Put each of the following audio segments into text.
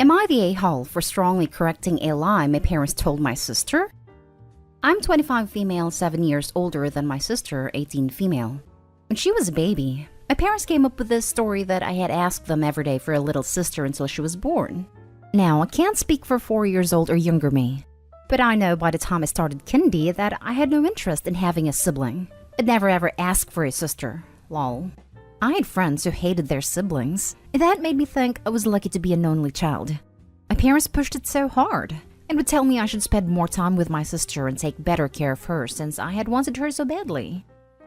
Am I the a-hole for strongly correcting a lie my parents told my sister? I'm 25 female, 7 years older than my sister, 18 female. When she was a baby, my parents came up with this story that I had asked them every day for a little sister until she was born. Now, I can't speak for 4 years old or younger me, but I know by the time I started kindy that I had no interest in having a sibling. I'd never ever asked for a sister. Lol. I had friends who hated their siblings, and that made me think I was lucky to be an only child. My parents pushed it so hard, and would tell me I should spend more time with my sister and take better care of her since I had wanted her so badly.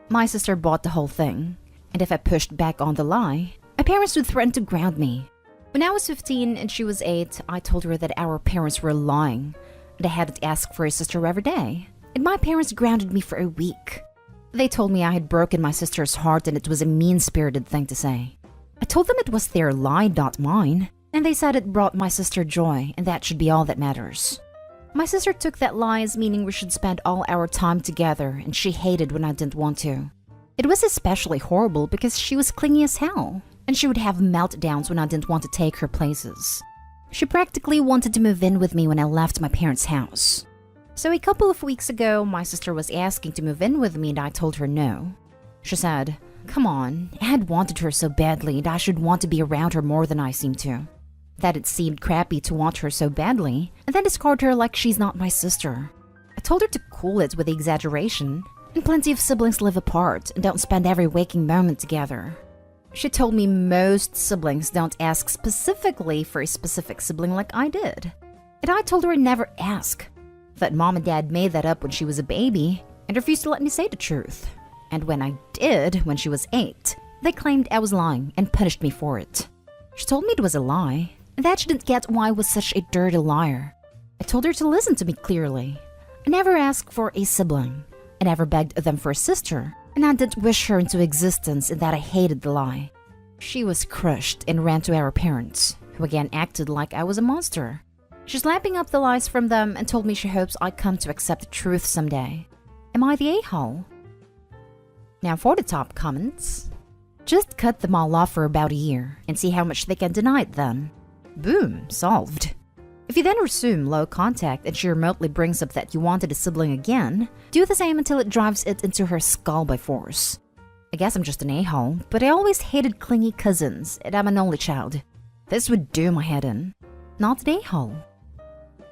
My sister bought the whole thing, and if I pushed back on the lie, my parents would threaten to ground me. When I was 15 and she was 8, I told her that our parents were lying, and I had to ask for a sister every day, and my parents grounded me for a week. They told me I had broken my sister's heart and it was a mean-spirited thing to say. I told them it was their lie, not mine, and they said it brought my sister joy and that should be all that matters. My sister took that lie as meaning we should spend all our time together, and she hated when I didn't want to. It was especially horrible because she was clingy as hell, and she would have meltdowns when I didn't want to take her places. She practically wanted to move in with me when I left my parents' house. So a couple of weeks ago, my sister was asking to move in with me and I told her no. She said, "Come on, I had wanted her so badly and I should want to be around her more than I seem to. That it seemed crappy to want her so badly, and then discard her like she's not my sister." I told her to cool it with the exaggeration, and plenty of siblings live apart and don't spend every waking moment together. She told me most siblings don't ask specifically for a specific sibling like I did. And I told her I'd never ask. That mom and dad made that up when she was a baby and refused to let me say the truth. And when I did, when she was 8, they claimed I was lying and punished me for it. She told me it was a lie, and that she didn't get why I was such a dirty liar. I told her to listen to me clearly. I never asked for a sibling. I never begged them for a sister, and I didn't wish her into existence and that I hated the lie. She was crushed and ran to our parents, who again acted like I was a monster. She's lapping up the lies from them and told me she hopes I come to accept the truth someday. Am I the a-hole? Now for the top comments. Just cut them all off for about a year and see how much they can deny it then. Boom, solved. If you then resume low contact and she remotely brings up that you wanted a sibling again, do the same until it drives it into her skull by force. I guess I'm just an a-hole, but I always hated clingy cousins and I'm an only child. This would do my head in. Not an a-hole.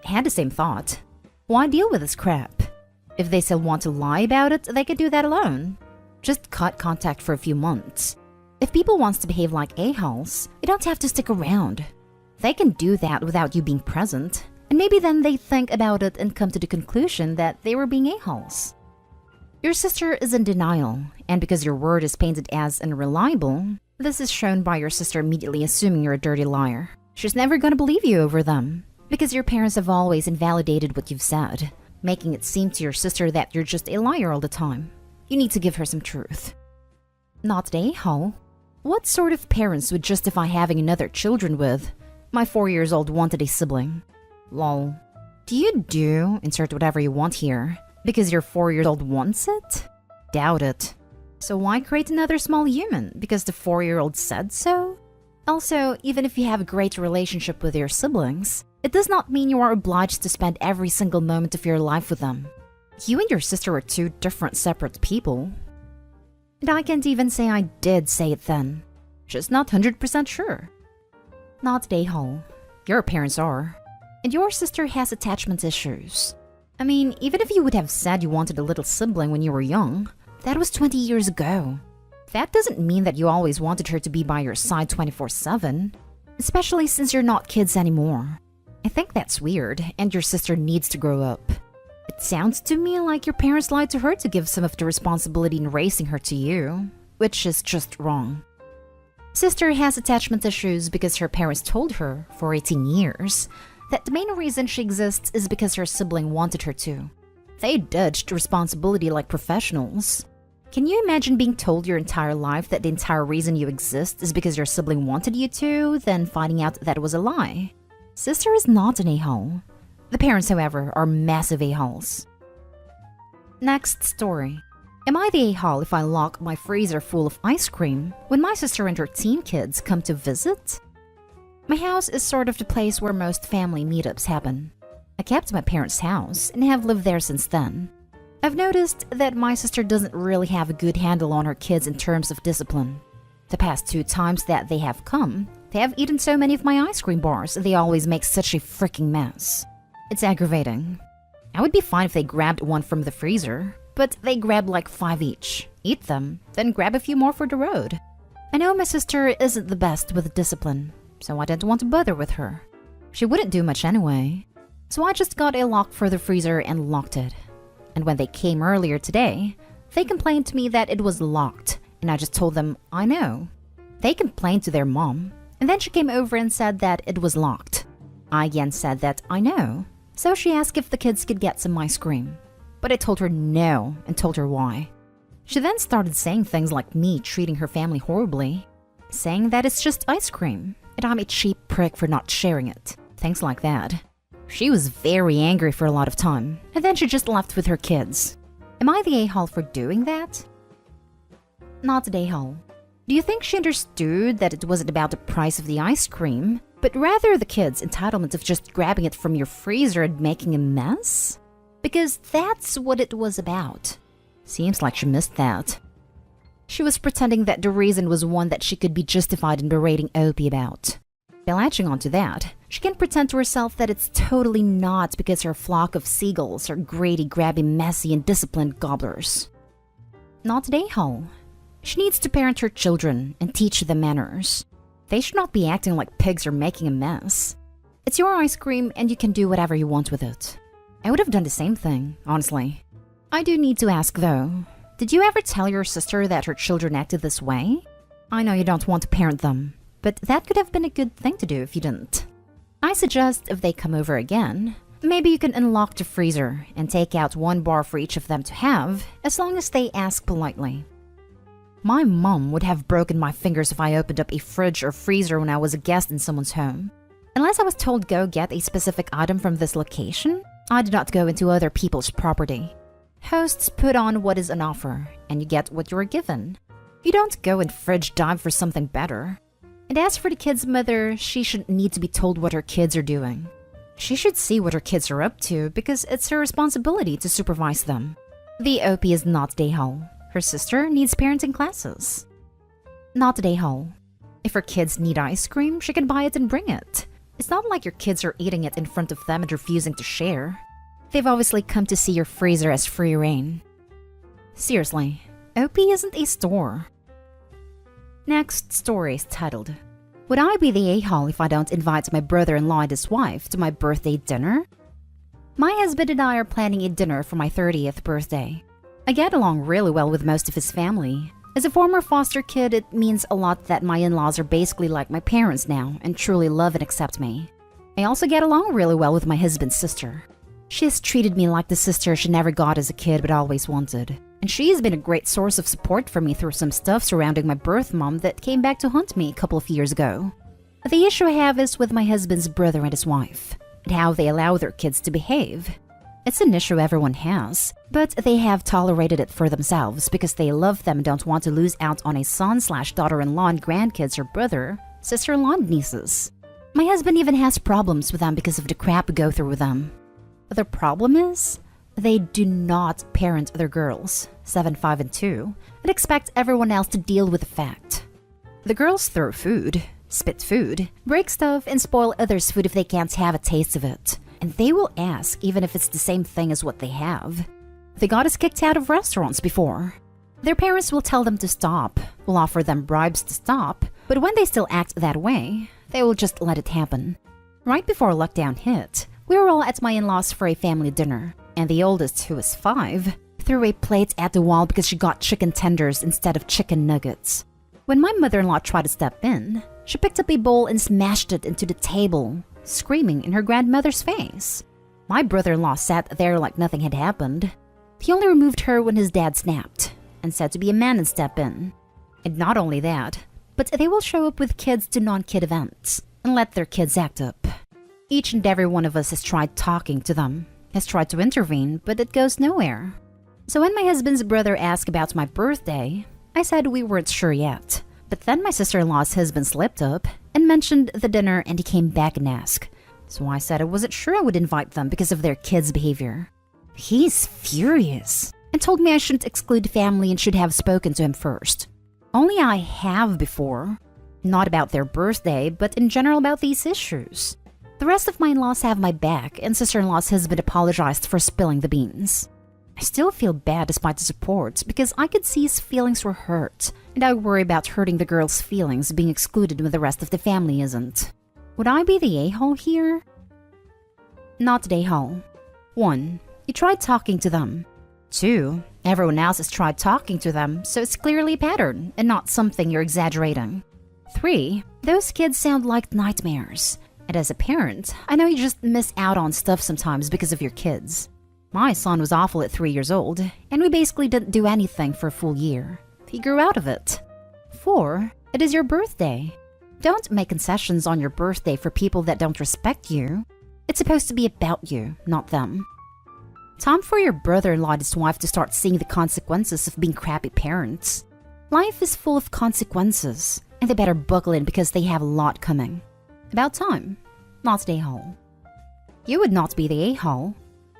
I had the same thought. Why deal with this crap? If they still want to lie about it, they can do that alone. Just cut contact for a few months. If people want to behave like a-holes, you don't have to stick around. They can do that without you being present, and maybe then they think about it and come to the conclusion that they were being a-holes. Your sister is in denial, and because your word is painted as unreliable, this is shown by your sister immediately assuming you're a dirty liar. She's never gonna believe you over them, because your parents have always invalidated what you've said, making it seem to your sister that you're just a liar all the time. You need to give her some truth. Not an a-hole. What sort of parents would justify having another children with? My 4-year-old wanted a sibling. Lol. Do you insert whatever you want here because your 4-year-old wants it? Doubt it. So why create another small human? Because the 4-year-old said so? Also, even if you have a great relationship with your siblings, it does not mean you are obliged to spend every single moment of your life with them. You and your sister are two different separate people. And I can't even say I did say it then. Just not 100% sure. Not an a-hole. Your parents are. And your sister has attachment issues. I mean, even if you would have said you wanted a little sibling when you were young, that was 20 years ago. That doesn't mean that you always wanted her to be by your side 24/7. Especially since you're not kids anymore. I think that's weird, and your sister needs to grow up. It sounds to me like your parents lied to her to give some of the responsibility in raising her to you, which is just wrong. Sister has attachment issues because her parents told her, for 18 years, that the main reason she exists is because her sibling wanted her to. They dodged responsibility like professionals. Can you imagine being told your entire life that the entire reason you exist is because your sibling wanted you to, then finding out that it was a lie? Sister is not an a-hole. The parents, however, are massive a-holes. Next story. Am I the a-hole if I lock my freezer full of ice cream when my sister and her teen kids come to visit? My house is sort of the place where most family meetups happen. I kept my parents' house and have lived there since then. I've noticed that my sister doesn't really have a good handle on her kids in terms of discipline. The past 2 times that they have come, they have eaten so many of my ice cream bars they always make such a freaking mess. It's aggravating. I would be fine if they grabbed one from the freezer, but they grab like 5 each, eat them, then grab a few more for the road. I know my sister isn't the best with discipline, so I didn't want to bother with her. She wouldn't do much anyway, so I just got a lock for the freezer and locked it. And when they came earlier today, they complained to me that it was locked, and I just told them, I know. They complained to their mom, and then she came over and said that it was locked. I again said that I know, so she asked if the kids could get some ice cream. But I told her no, and told her why. She then started saying things like me treating her family horribly, saying that it's just ice cream, and I'm a cheap prick for not sharing it. Things like that. She was very angry for a lot of time, and then she just left with her kids. Am I the a-hole for doing that? Not the a-hole. Do you think she understood that it wasn't about the price of the ice cream, but rather the kids' entitlement of just grabbing it from your freezer and making a mess? Because that's what it was about. Seems like she missed that. She was pretending that the reason was one that she could be justified in berating Opie about. By latching onto that, she can pretend to herself that it's totally not because her flock of seagulls are greedy, grabby, messy, and disciplined gobblers. Not the a-hole. She needs to parent her children and teach them manners. They should not be acting like pigs or making a mess. It's your ice cream and you can do whatever you want with it. I would have done the same thing, honestly. I do need to ask though, did you ever tell your sister that her children acted this way? I know you don't want to parent them, but that could have been a good thing to do if you didn't. I suggest if they come over again, maybe you can unlock the freezer and take out 1 bar for each of them to have, as long as they ask politely. My mom would have broken my fingers if I opened up a fridge or freezer when I was a guest in someone's home. Unless I was told go get a specific item from this location, I did not go into other people's property. Hosts put on what is on offer, and you get what you are given. You don't go and fridge dive for something better. And as for the kid's mother, she shouldn't need to be told what her kids are doing. She should see what her kids are up to because it's her responsibility to supervise them. The OP is not the a-hole. Her sister needs parenting classes. Not the a-hole. If her kids need ice cream, she can buy it and bring it. It's not like your kids are eating it in front of them and refusing to share. They've obviously come to see your freezer as free reign. Seriously, OP isn't a store. Next story is titled, Would I be the a-hole if I don't invite my brother-in-law and his wife to my birthday dinner? My husband and I are planning a dinner for my 30th birthday. I get along really well with most of his family. As a former foster kid, it means a lot that my in-laws are basically like my parents now and truly love and accept me. I also get along really well with my husband's sister. She has treated me like the sister she never got as a kid but always wanted. And she has been a great source of support for me through some stuff surrounding my birth mom that came back to haunt me a couple of years ago. The issue I have is with my husband's brother and his wife, and how they allow their kids to behave. It's an issue everyone has, but they have tolerated it for themselves because they love them and don't want to lose out on a son/daughter-in-law and grandkids or brother, sister-in-law and nieces. My husband even has problems with them because of the crap we go through with them. The problem is, they do not parent their girls, 7, 5, and 2, and expect everyone else to deal with the fact. The girls throw food, spit food, break stuff, and spoil others' food if they can't have a taste of it. And they will ask even if it's the same thing as what they have. They got us kicked out of restaurants before. Their parents will tell them to stop, will offer them bribes to stop, but when they still act that way, they will just let it happen. Right before lockdown hit, we were all at my in-laws for a family dinner, and the oldest, who was 5, threw a plate at the wall because she got chicken tenders instead of chicken nuggets. When my mother-in-law tried to step in, she picked up a bowl and smashed it into the table, screaming in her grandmother's face. My brother-in-law sat there like nothing had happened. He only removed her when his dad snapped, and said to be a man and step in. And not only that, but they will show up with kids to non-kid events, and let their kids act up. Each and every one of us has tried talking to them, has tried to intervene, but it goes nowhere. So when my husband's brother asked about my birthday, I said we weren't sure yet. But then my sister-in-law's husband slipped up and mentioned the dinner and he came back and asked. So I said I wasn't sure I would invite them because of their kids' behavior. He's furious and told me I shouldn't exclude family and should have spoken to him first. Only I have before. Not about their birthday, but in general about these issues. The rest of my in-laws have my back, and sister-in-law's husband apologized for spilling the beans. I still feel bad despite the support because I could see his feelings were hurt, and I worry about hurting the girl's feelings being excluded when the rest of the family isn't. Would I be the a-hole here? Not the a-hole. 1. You tried talking to them. 2. Everyone else has tried talking to them, so it's clearly a pattern and not something you're exaggerating. 3. Those kids sound like nightmares. And as a parent, I know you just miss out on stuff sometimes because of your kids. My son was awful at 3 years old, and we basically didn't do anything for a full year. He grew out of it. 4. It is your birthday. Don't make concessions on your birthday for people that don't respect you. It's supposed to be about you, not them. Time for your brother-in-law and his wife to start seeing the consequences of being crappy parents. Life is full of consequences, and they better buckle in because they have a lot coming. About time. Not the a-hole. You would not be the a-hole.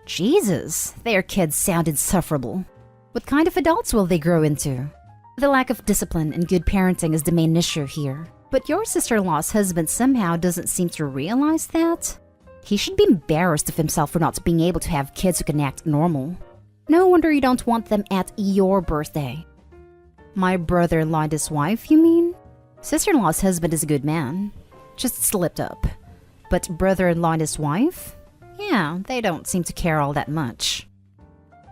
Jesus, their kids sound insufferable. What kind of adults will they grow into? The lack of discipline and good parenting is the main issue here. But your sister-in-law's husband somehow doesn't seem to realize that. He should be embarrassed of himself for not being able to have kids who can act normal. No wonder you don't want them at your birthday. My brother-in-law and his wife, you mean? Sister-in-law's husband is a good man. Just slipped up. But brother-in-law and his wife? Yeah, they don't seem to care all that much.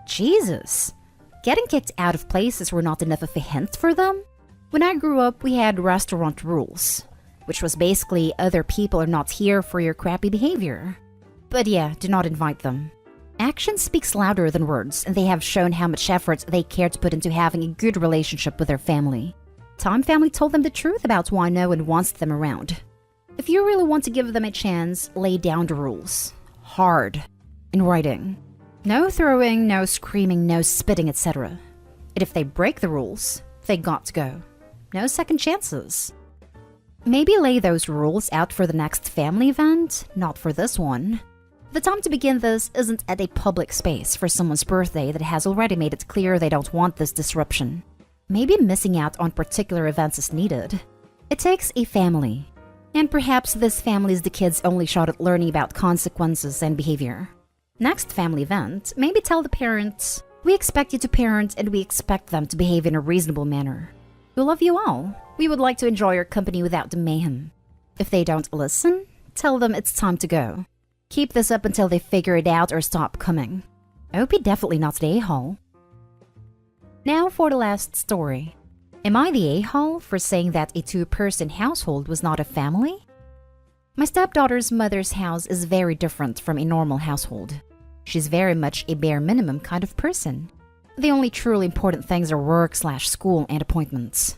Jesus! Getting kicked out of places were not enough of a hint for them? When I grew up, we had restaurant rules, which was basically other people are not here for your crappy behavior. But yeah, do not invite them. Action speaks louder than words, and they have shown how much effort they care to put into having a good relationship with their family. Time family told them the truth about why no one wants them around. If you really want to give them a chance, lay down the rules. Hard. In writing. No throwing, no screaming, no spitting, etc. And if they break the rules, they got to go. No second chances. Maybe lay those rules out for the next family event, not for this one. The time to begin this isn't at a public space for someone's birthday that has already made it clear they don't want this disruption. Maybe missing out on particular events is needed. It takes a family. And perhaps this family is the kid's only shot at learning about consequences and behavior. Next family event, maybe tell the parents, we expect you to parent and we expect them to behave in a reasonable manner. We love you all. We would like to enjoy your company without the mayhem. If they don't listen, tell them it's time to go. Keep this up until they figure it out or stop coming. I hope you're definitely not the a-hole. Now for the last story. Am I the a-hole for saying that a two-person household was not a family? My stepdaughter's mother's house is very different from a normal household. She's very much a bare minimum kind of person. The only truly important things are work/school and appointments.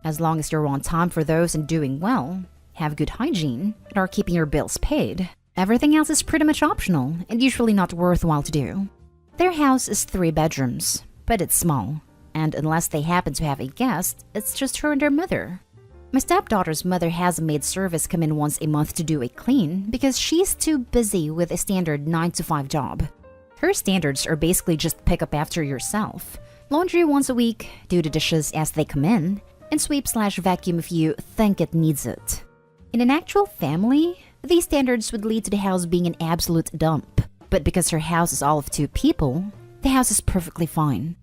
As long as you're on time for those and doing well, have good hygiene, and are keeping your bills paid, everything else is pretty much optional and usually not worthwhile to do. Their house is 3 bedrooms, but it's small, and unless they happen to have a guest, it's just her and her mother. My stepdaughter's mother has a maid service come in once a month to do a clean because she's too busy with a standard 9-to-5 job. Her standards are basically just pick up after yourself, laundry once a week, do the dishes as they come in, and sweep/vacuum if you think it needs it. In an actual family, these standards would lead to the house being an absolute dump, but because her house is all of 2 people, the house is perfectly fine.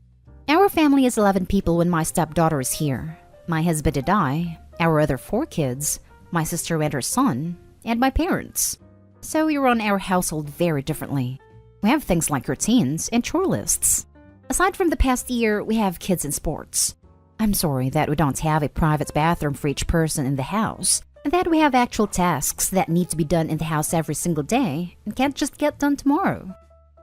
Our family is 11 people when my stepdaughter is here. My husband and I, our other 4 kids, my sister and her son, and my parents. So we run our household very differently. We have things like routines and chore lists. Aside from the past year, we have kids in sports. I'm sorry that we don't have a private bathroom for each person in the house, and that we have actual tasks that need to be done in the house every single day and can't just get done tomorrow.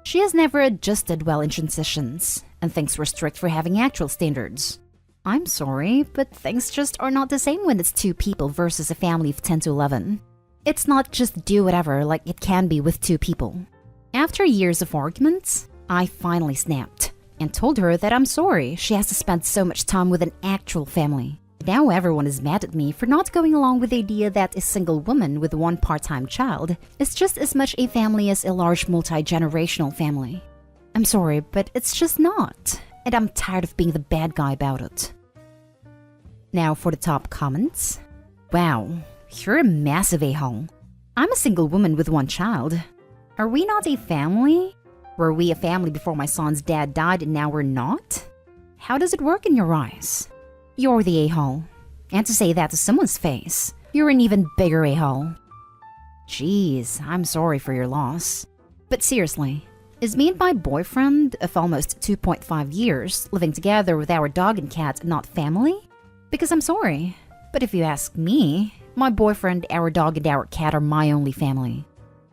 She has never adjusted well in transitions, and thinks we're strict for having actual standards. I'm sorry, but things just are not the same when it's 2 people versus a family of 10 to 11. It's not just do whatever like it can be with 2 people. After years of arguments, I finally snapped and told her that I'm sorry she has to spend so much time with an actual family. Now everyone is mad at me for not going along with the idea that a single woman with one part-time child is just as much a family as a large multi-generational family. I'm sorry, but it's just not, and I'm tired of being the bad guy about it. Now for the top comments. Wow, you're a massive a-hole. I'm a single woman with one child. Are we not a family? Were we a family before my son's dad died and now we're not? How does it work in your eyes? You're the a-hole. And to say that to someone's face, you're an even bigger a-hole. Jeez, I'm sorry for your loss. But seriously, is me and my boyfriend of almost 2.5 years living together with our dog and cat not family? Because I'm sorry, but if you ask me, my boyfriend, our dog, and our cat are my only family.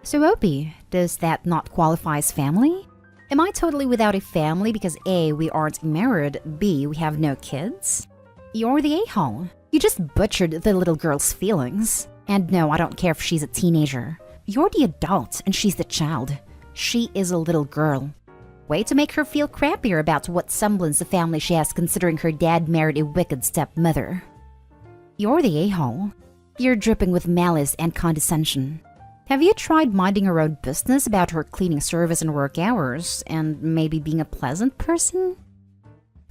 So Opie, does that not qualify as family? Am I totally without a family because A, we aren't married, B, we have no kids? You're the a-hole. You just butchered the little girl's feelings. And no, I don't care if she's a teenager. You're the adult and she's the child. She is a little girl. Way to make her feel crappier about what semblance of family she has considering her dad married a wicked stepmother. You're the a-hole. You're dripping with malice and condescension. Have you tried minding her own business about her cleaning service and work hours, and maybe being a pleasant person?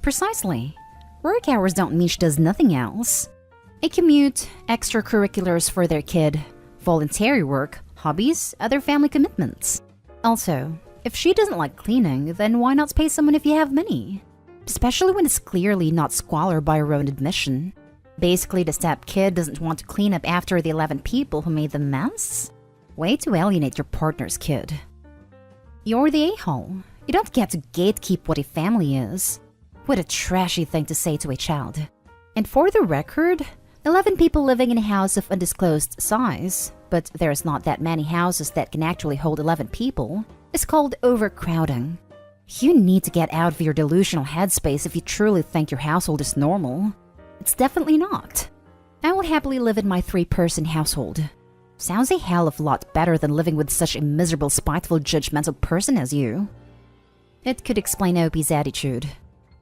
Precisely. Work hours don't mean she does nothing else. A commute, extracurriculars for their kid, voluntary work, hobbies, other family commitments. Also, if she doesn't like cleaning, then why not pay someone if you have money? Especially when it's clearly not squalor by her own admission. Basically, the step kid doesn't want to clean up after the 11 people who made the mess? Way to alienate your partner's kid. You're the a-hole. You don't get to gatekeep what a family is. What a trashy thing to say to a child. And for the record, 11 people living in a house of undisclosed size, but there's not that many houses that can actually hold 11 people, is called overcrowding. You need to get out of your delusional headspace if you truly think your household is normal. It's definitely not. I will happily live in my 3-person household. Sounds a hell of a lot better than living with such a miserable, spiteful, judgmental person as you. It could explain Opie's attitude.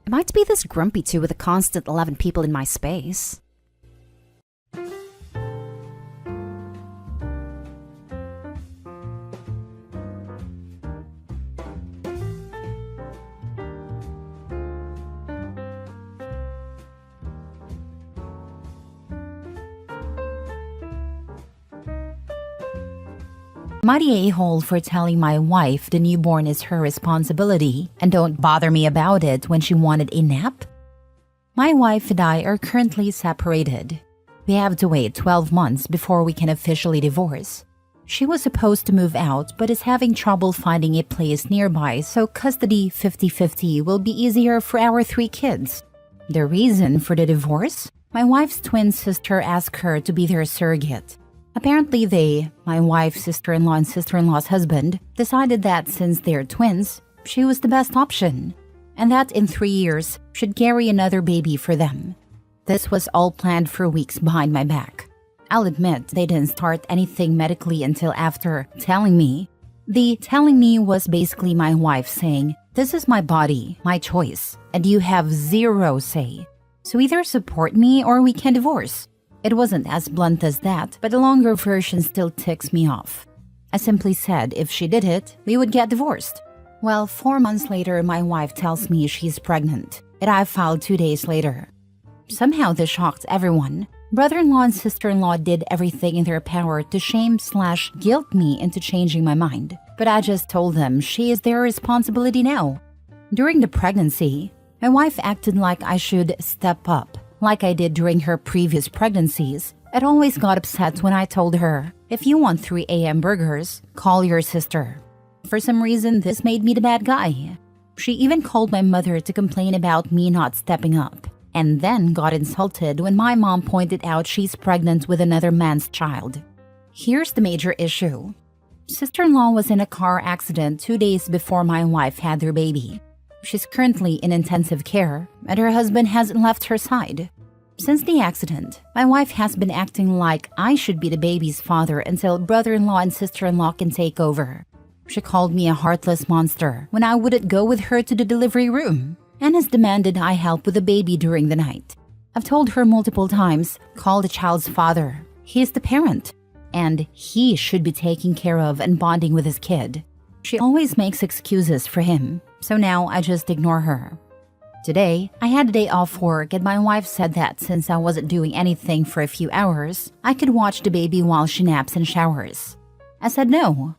I might be this grumpy too with a constant 11 people in my space. Mighty a-hole for telling my wife the newborn is her responsibility and don't bother me about it when she wanted a nap. My wife and I are currently separated. We have to wait 12 months before we can officially divorce. She was supposed to move out but is having trouble finding a place nearby, so custody 50-50 will be easier for our 3 kids. The reason for the divorce? My wife's twin sister asked her to be their surrogate. Apparently they, my wife's sister-in-law and sister-in-law's husband, decided that since they're twins, she was the best option, and that in 3 years, she'd carry another baby for them. This was all planned for weeks behind my back. I'll admit they didn't start anything medically until after telling me. The telling me was basically my wife saying, "This is my body, my choice, and you have 0 say. So either support me or we can divorce." It wasn't as blunt as that, but the longer version still ticks me off. I simply said if she did it, we would get divorced. Well, 4 months later, my wife tells me she's pregnant, and I filed 2 days later. Somehow this shocked everyone. Brother-in-law and sister-in-law did everything in their power to shame/guilt me into changing my mind, but I just told them she is their responsibility now. During the pregnancy, my wife acted like I should step up. Like I did during her previous pregnancies, I'd always got upset when I told her, "If you want 3 a.m. burgers, call your sister." For some reason, this made me the bad guy. She even called my mother to complain about me not stepping up, and then got insulted when my mom pointed out she's pregnant with another man's child. Here's the major issue. Sister-in-law was in a car accident 2 days before my wife had their baby. She's currently in intensive care, and her husband hasn't left her side. Since the accident, my wife has been acting like I should be the baby's father until brother-in-law and sister-in-law can take over. She called me a heartless monster when I wouldn't go with her to the delivery room, and has demanded I help with the baby during the night. I've told her multiple times, call the child's father. He's the parent, and he should be taking care of and bonding with his kid. She always makes excuses for him, so now I just ignore her. Today, I had a day off work and my wife said that since I wasn't doing anything for a few hours, I could watch the baby while she naps and showers. I said no.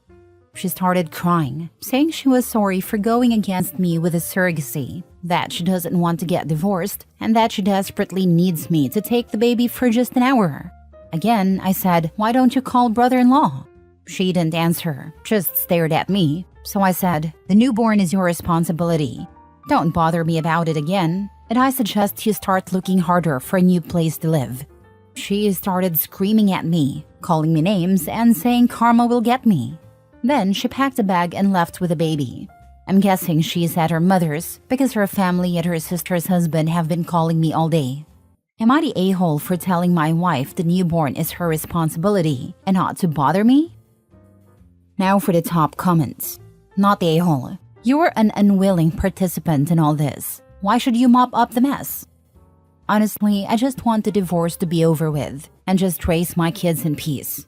She started crying, saying she was sorry for going against me with a surrogacy, that she doesn't want to get divorced, and that she desperately needs me to take the baby for just an hour. Again, I said, why don't you call brother-in-law? She didn't answer, just stared at me. So I said, the newborn is your responsibility. Don't bother me about it again, and I suggest you start looking harder for a new place to live. She started screaming at me, calling me names, and saying karma will get me. Then she packed a bag and left with the baby. I'm guessing she's at her mother's because her family and her sister's husband have been calling me all day. Am I the a-hole for telling my wife the newborn is her responsibility and not to bother me? Now for the top comments. Not the a-hole. You're an unwilling participant in all this. Why should you mop up the mess? Honestly, I just want the divorce to be over with and just raise my kids in peace.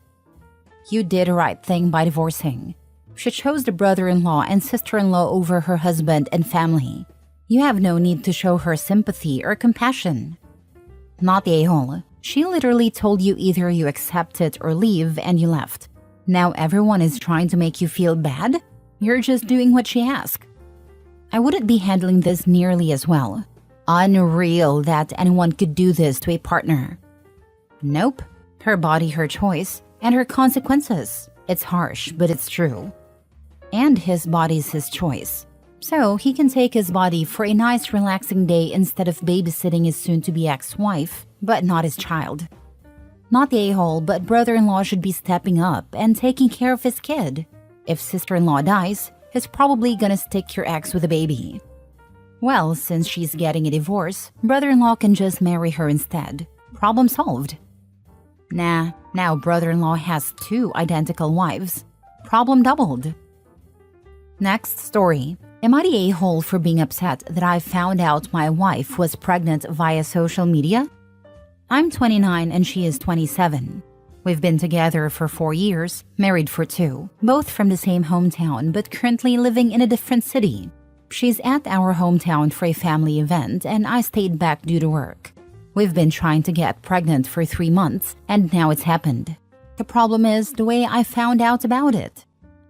You did the right thing by divorcing. She chose the brother-in-law and sister-in-law over her husband and family. You have no need to show her sympathy or compassion. Not the a-hole. She literally told you either you accept it or leave and you left. Now everyone is trying to make you feel bad? You're just doing what she asked. I wouldn't be handling this nearly as well. Unreal that anyone could do this to a partner. Nope. Her body, her choice, and her consequences. It's harsh, but it's true. And his body's his choice. So he can take his body for a nice relaxing day instead of babysitting his soon-to-be ex-wife, but not his child. Not the a-hole, but brother-in-law should be stepping up and taking care of his kid. If sister-in-law dies, he's probably gonna stick your ex with a baby. Well, since she's getting a divorce, brother-in-law can just marry her instead. Problem solved. Nah, now brother-in-law has 2 identical wives. Problem doubled. Next story. Am I the a-hole for being upset that I found out my wife was pregnant via social media? I'm 29 and she is 27. We've been together for 4 years, married for 2, both from the same hometown but currently living in a different city. She's at our hometown for a family event and I stayed back due to work. We've been trying to get pregnant for 3 months and now it's happened. The problem is the way I found out about it.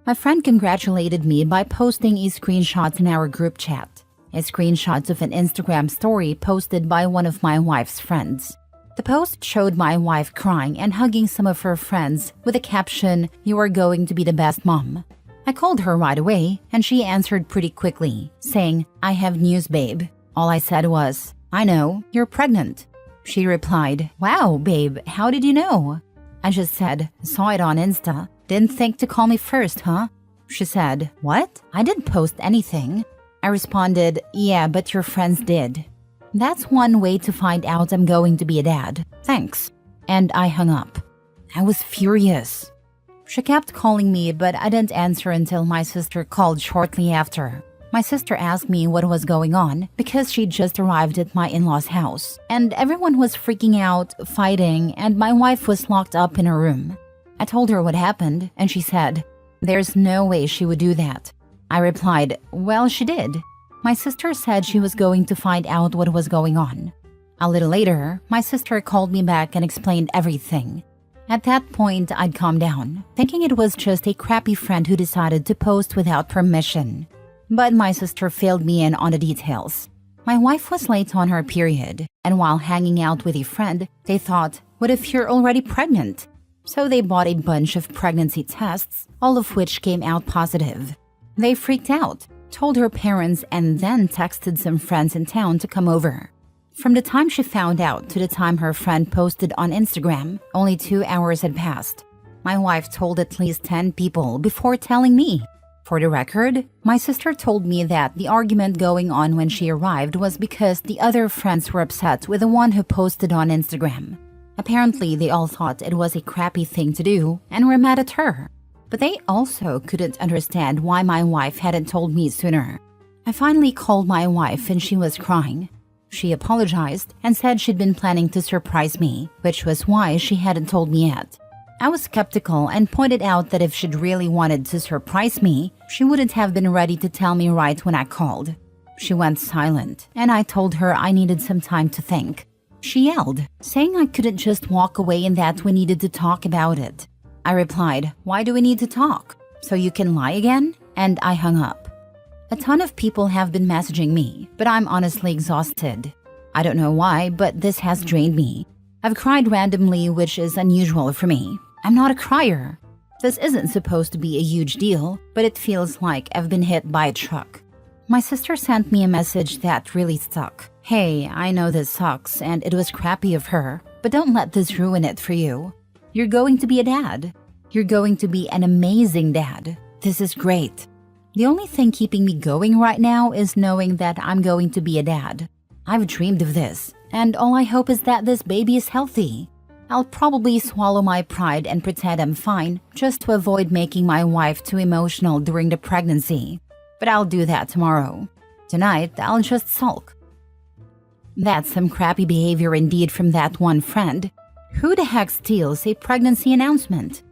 My friend congratulated me by posting a screenshot in our group chat. A screenshot of an Instagram story posted by one of my wife's friends. The post showed my wife crying and hugging some of her friends with a caption, "You are going to be the best mom." I called her right away and she answered pretty quickly, saying, "I have news, babe." All I said was, "I know, you're pregnant." She replied, "Wow, babe, how did you know?" I just said, "Saw it on Insta. Didn't think to call me first, huh?" She said, "What? I didn't post anything." I responded, "Yeah, but your friends did." That's one way to find out I'm going to be a dad. Thanks. And I hung up. I was furious. She kept calling me, but I didn't answer until my sister called shortly after. My sister asked me what was going on because she'd just arrived at my in-laws' house, and everyone was freaking out, fighting, and my wife was locked up in her room. I told her what happened, and she said, "There's no way she would do that." I replied, "Well, she did." My sister said she was going to find out what was going on. A little later, my sister called me back and explained everything. At that point, I'd calmed down, thinking it was just a crappy friend who decided to post without permission. But my sister filled me in on the details. My wife was late on her period, and while hanging out with a friend, they thought, "What if you're already pregnant?" So they bought a bunch of pregnancy tests, all of which came out positive. They freaked out, told her parents, and then texted some friends in town to come over. From the time she found out to the time her friend posted on Instagram, only 2 hours had passed. My wife told at least 10 people before telling me. For the record, my sister told me that the argument going on when she arrived was because the other friends were upset with the one who posted on Instagram. Apparently, they all thought it was a crappy thing to do and were mad at her. But they also couldn't understand why my wife hadn't told me sooner. I finally called my wife and she was crying. She apologized and said she'd been planning to surprise me, which was why she hadn't told me yet. I was skeptical and pointed out that if she'd really wanted to surprise me, she wouldn't have been ready to tell me right when I called. She went silent, and I told her I needed some time to think. She yelled, saying I couldn't just walk away and that we needed to talk about it. I replied, "Why do we need to talk? So you can lie again?" And I hung up. A ton of people have been messaging me, but I'm honestly exhausted. I don't know why, but this has drained me. I've cried randomly, which is unusual for me. I'm not a crier. This isn't supposed to be a huge deal, but it feels like I've been hit by a truck. My sister sent me a message that really stuck. "Hey, I know this sucks and it was crappy of her, but don't let this ruin it for you. You're going to be a dad. You're going to be an amazing dad. This is great." The only thing keeping me going right now is knowing that I'm going to be a dad. I've dreamed of this, and all I hope is that this baby is healthy. I'll probably swallow my pride and pretend I'm fine just to avoid making my wife too emotional during the pregnancy. But I'll do that tomorrow. Tonight, I'll just sulk. That's some crappy behavior indeed from that one friend. Who the heck steals a pregnancy announcement?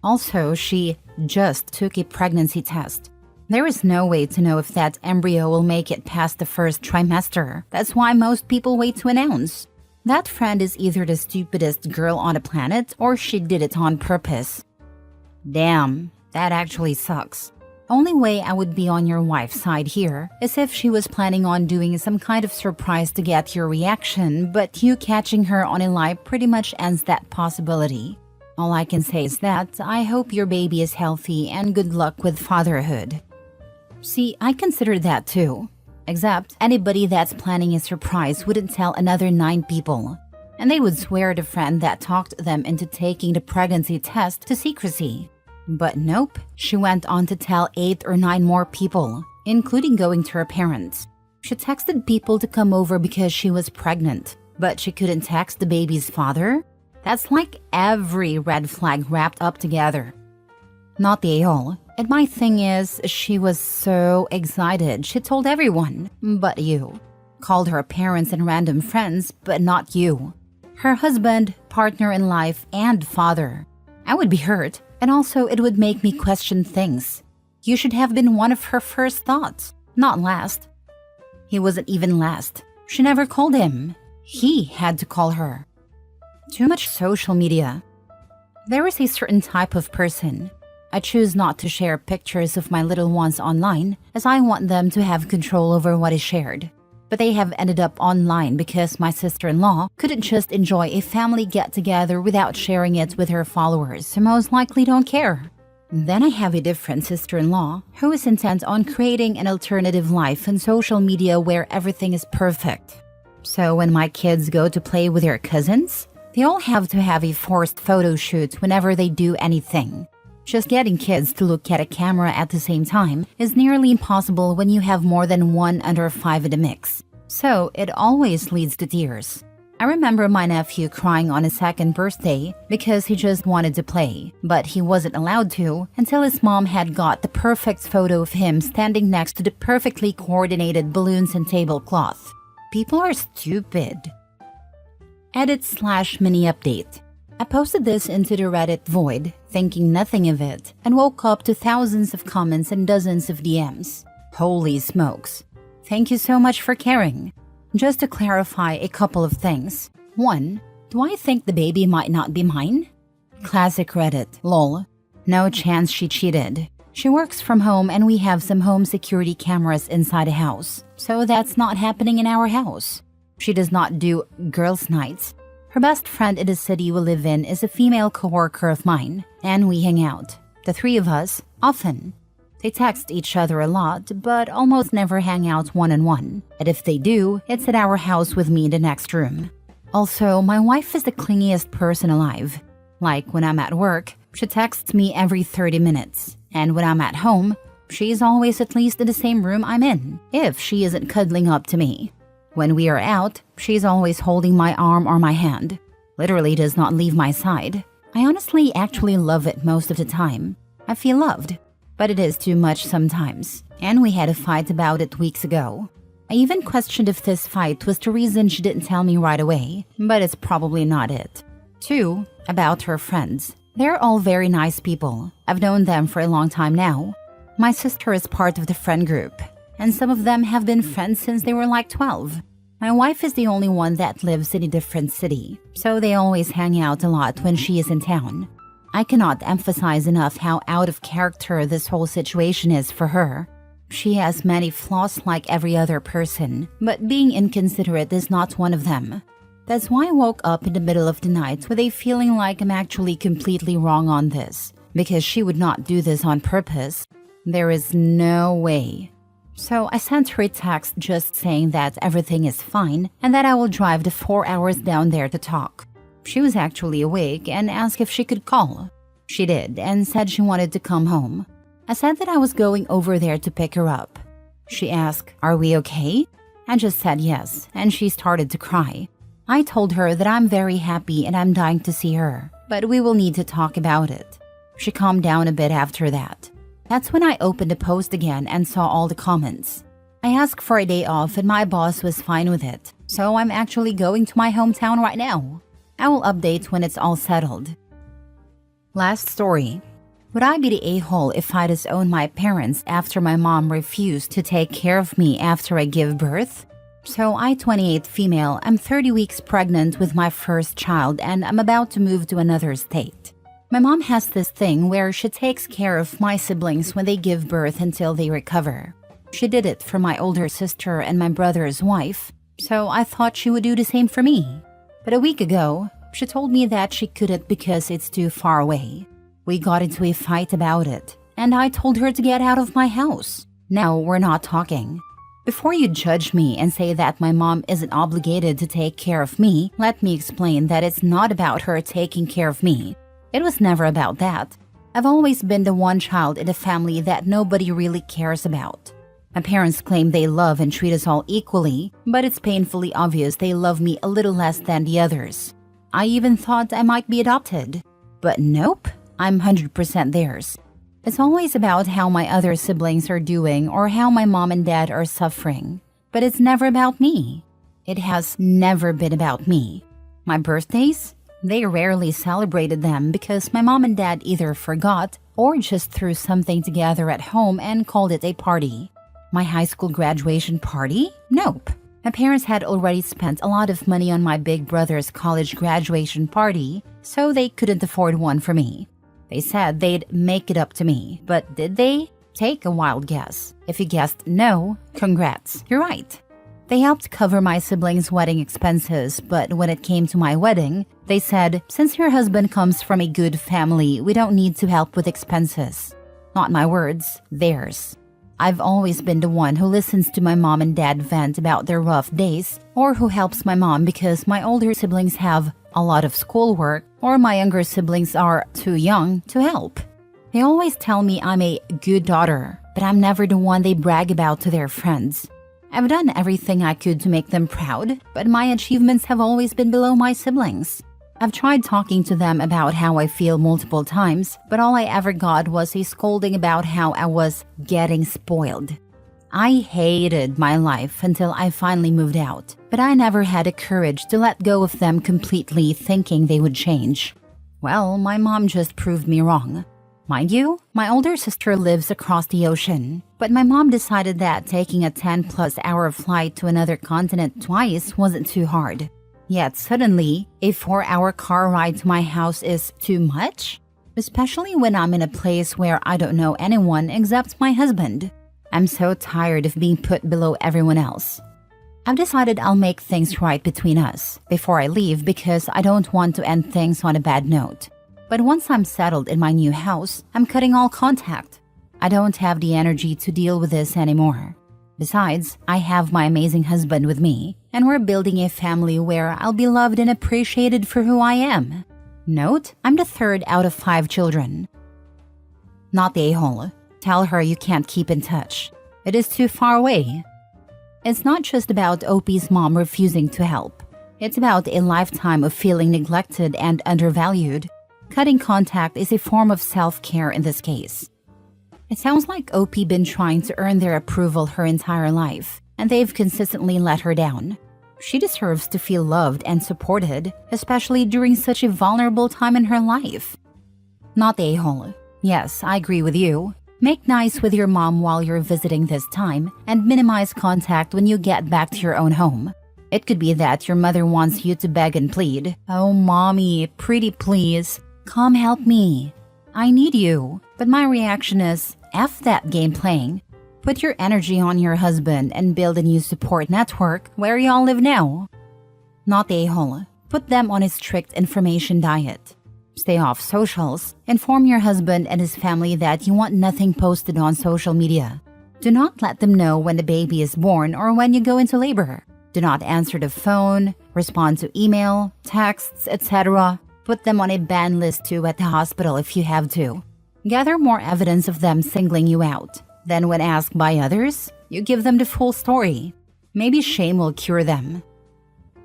Also, she just took a pregnancy test. There is no way to know if that embryo will make it past the first trimester. That's why most people wait to announce. That friend is either the stupidest girl on the planet or she did it on purpose. Damn, that actually sucks. Only way I would be on your wife's side here is if she was planning on doing some kind of surprise to get your reaction, but you catching her on a lie pretty much ends that possibility. All I can say is that I hope your baby is healthy and good luck with fatherhood. See, I consider that too. Except anybody that's planning a surprise wouldn't tell another 9 people. And they would swear the friend that talked them into taking the pregnancy test to secrecy. But nope, she went on to tell 8 or 9 more people, including going to her parents. She texted people to come over because she was pregnant, but she couldn't text the baby's father? That's like every red flag wrapped up together. Not the a-hole. And my thing is, she was so excited, she told everyone, but you. Called her parents and random friends, but not you. Her husband, partner in life, and father. I would be hurt, and also it would make me question things. You should have been one of her first thoughts, not last. He wasn't even last. She never called him. He had to call her. Too much social media. There is a certain type of person. I choose not to share pictures of my little ones online as I want them to have control over what is shared. But they have ended up online because my sister-in-law couldn't just enjoy a family get-together without sharing it with her followers who most likely don't care. Then I have a different sister-in-law who is intent on creating an alternative life on social media where everything is perfect. So when my kids go to play with their cousins, they all have to have a forced photo shoot whenever they do anything. Just getting kids to look at a camera at the same time is nearly impossible when you have more than 1 under 5 in the mix. So it always leads to tears. I remember my nephew crying on his 2nd birthday because he just wanted to play, but he wasn't allowed to until his mom had got the perfect photo of him standing next to the perfectly coordinated balloons and tablecloth. People are stupid. Edit/mini update. I posted this into the Reddit void, thinking nothing of it, and woke up to thousands of comments and dozens of DMs. Holy smokes. Thank you so much for caring. Just to clarify a couple of things. 1. Do I think the baby might not be mine? Classic Reddit, lol. No chance she cheated. She works from home and we have some home security cameras inside the house, so that's not happening in our house. She does not do girls' nights. Her best friend in the city we live in is a female coworker of mine, and we hang out. The 3 of us, often. They text each other a lot, but almost never hang out one-on-one. And if they do, it's at our house with me in the next room. Also, my wife is the clingiest person alive. Like when I'm at work, she texts me every 30 minutes. And when I'm at home, she's always at least in the same room I'm in, if she isn't cuddling up to me. When we are out, she's always holding my arm or my hand. Literally does not leave my side. I honestly actually love it most of the time. I feel loved. But it is too much sometimes. And we had a fight about it weeks ago. I even questioned if this fight was the reason she didn't tell me right away, but it's probably not it. 2. About her friends. They're all very nice people. I've known them for a long time now. My sister is part of the friend group, and some of them have been friends since they were like 12. My wife is the only one that lives in a different city, so they always hang out a lot when she is in town. I cannot emphasize enough how out of character this whole situation is for her. She has many flaws like every other person, but being inconsiderate is not one of them. That's why I woke up in the middle of the night with a feeling like I'm actually completely wrong on this, because she would not do this on purpose. There is no way. So I sent her a text just saying that everything is fine and that I will drive the 4 hours down there to talk. She was actually awake and asked if she could call. She did and said she wanted to come home. I said that I was going over there to pick her up. She asked, "Are we okay?" I just said yes, and she started to cry. I told her that I'm very happy and I'm dying to see her, but we will need to talk about it. She calmed down a bit after that. That's when I opened the post again and saw all the comments. I asked for a day off and my boss was fine with it, so I'm actually going to my hometown right now. I will update when it's all settled. Last story. Would I be the a-hole if I disowned my parents after my mom refused to take care of me after I give birth? So I, 28 female, I'm 30 weeks pregnant with my first child and I'm about to move to another state. My mom has this thing where she takes care of my siblings when they give birth until they recover. She did it for my older sister and my brother's wife, so I thought she would do the same for me. But a week ago, she told me that she couldn't because it's too far away. We got into a fight about it, and I told her to get out of my house. Now we're not talking. Before you judge me and say that my mom isn't obligated to take care of me, let me explain that it's not about her taking care of me. It was never about that. I've always been the one child in the family that nobody really cares about. My parents claim they love and treat us all equally, but it's painfully obvious they love me a little less than the others. I even thought I might be adopted. But nope, I'm 100% theirs. It's always about how my other siblings are doing or how my mom and dad are suffering. But it's never about me. It has never been about me. My birthdays? They rarely celebrated them because my mom and dad either forgot or just threw something together at home and called it a party. My high school graduation party? Nope. My parents had already spent a lot of money on my big brother's college graduation party, so they couldn't afford one for me. They said they'd make it up to me, but did they? Take a wild guess. If you guessed no, congrats, you're right. They helped cover my siblings' wedding expenses, but when it came to my wedding, they said, "Since your husband comes from a good family, we don't need to help with expenses." Not my words, theirs. I've always been the one who listens to my mom and dad vent about their rough days, or who helps my mom because my older siblings have a lot of schoolwork, or my younger siblings are too young to help. They always tell me I'm a good daughter, but I'm never the one they brag about to their friends. I've done everything I could to make them proud, but my achievements have always been below my siblings. I've tried talking to them about how I feel multiple times, but all I ever got was a scolding about how I was getting spoiled. I hated my life until I finally moved out, but I never had the courage to let go of them completely thinking they would change. Well, my mom just proved me wrong. Mind you, my older sister lives across the ocean, but my mom decided that taking a 10+ hour flight to another continent twice wasn't too hard. Yet suddenly, a 4-hour car ride to my house is too much? Especially when I'm in a place where I don't know anyone except my husband. I'm so tired of being put below everyone else. I've decided I'll make things right between us before I leave because I don't want to end things on a bad note. But once I'm settled in my new house, I'm cutting all contact. I don't have the energy to deal with this anymore. Besides, I have my amazing husband with me, and we're building a family where I'll be loved and appreciated for who I am. Note, I'm the third out of 5 children. Not the a-hole. Tell her you can't keep in touch. It is too far away. It's not just about OP's mom refusing to help. It's about a lifetime of feeling neglected and undervalued. Cutting contact is a form of self-care in this case. It sounds like OP been trying to earn their approval her entire life. and they've consistently let her down. She deserves to feel loved and supported, especially during such a vulnerable time in her life. Not the a-hole. Yes, I agree with you. Make nice with your mom while you're visiting this time and minimize contact when you get back to your own home. It could be that your mother wants you to beg and plead. "Oh, mommy, pretty please. Come help me. I need you." But my reaction is, F that game playing. Put your energy on your husband and build a new support network where y'all live now. Not the a-hole. Put them on a strict information diet. Stay off socials. Inform your husband and his family that you want nothing posted on social media. Do not let them know when the baby is born or when you go into labor. Do not answer the phone, respond to email, texts, etc. Put them on a ban list too at the hospital if you have to. Gather more evidence of them singling you out. Then when asked by others, you give them the full story. Maybe shame will cure them.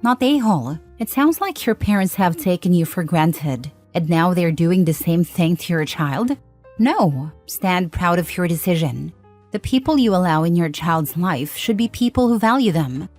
Not the a-hole. It sounds like your parents have taken you for granted, and now they're doing the same thing to your child? No. Stand proud of your decision. The people you allow in your child's life should be people who value them,